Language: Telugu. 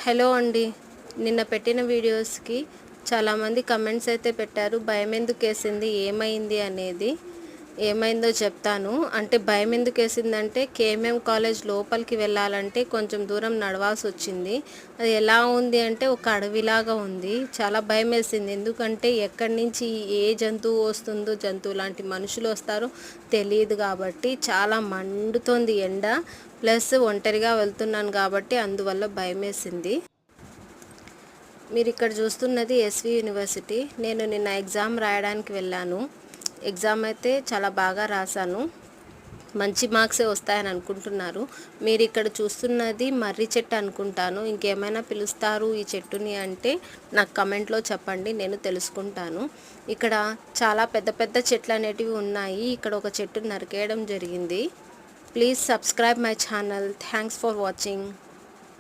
హలో అండి. నిన్న పెట్టిన వీడియోస్కి చాలామంది కమెంట్స్ అయితే పెట్టారు. భయం ఎందుకు వేసింది, ఏమైంది అనేది. ఏమైందో చెప్తాను. అంటే భయం ఎందుకు వేసిందంటే కేఎంఎం కాలేజ్ లోపలికి వెళ్ళాలంటే కొంచెం దూరం నడవాల్సి వచ్చింది. అది ఎలా ఉంది అంటే ఒక అడవిలాగా ఉంది. చాలా భయం వేసింది. ఎందుకంటే ఎక్కడి నుంచి ఏ జంతువు వస్తుందో, జంతువు లాంటి మనుషులు వస్తారో తెలియదు కాబట్టి చాలా మండుతోంది ఎండ. ప్లస్ ఒంటరిగా వెళ్తున్నాను కాబట్టి అందువల్ల భయం వేసింది. మీరు ఇక్కడ చూస్తున్నది ఎస్వి యూనివర్సిటీ. నేను నిన్న ఎగ్జామ్ రాయడానికి వెళ్ళాను. ఎగ్జామ్ అయితే చాలా బాగా రాశాను. మంచి మార్క్సే వస్తాయని అనుకుంటున్నారు. మీరు ఇక్కడ చూస్తున్నది మర్రి చెట్టు అనుకుంటాను. ఇంకేమైనా పిలుస్తారు ఈ చెట్టుని అంటే నాకు కమెంట్లో చెప్పండి, నేను తెలుసుకుంటాను. ఇక్కడ చాలా పెద్ద పెద్ద చెట్లు అనేటివి ఉన్నాయి. ఇక్కడ ఒక చెట్టు నరికేయడం జరిగింది. Please subscribe my channel. Thanks for watching.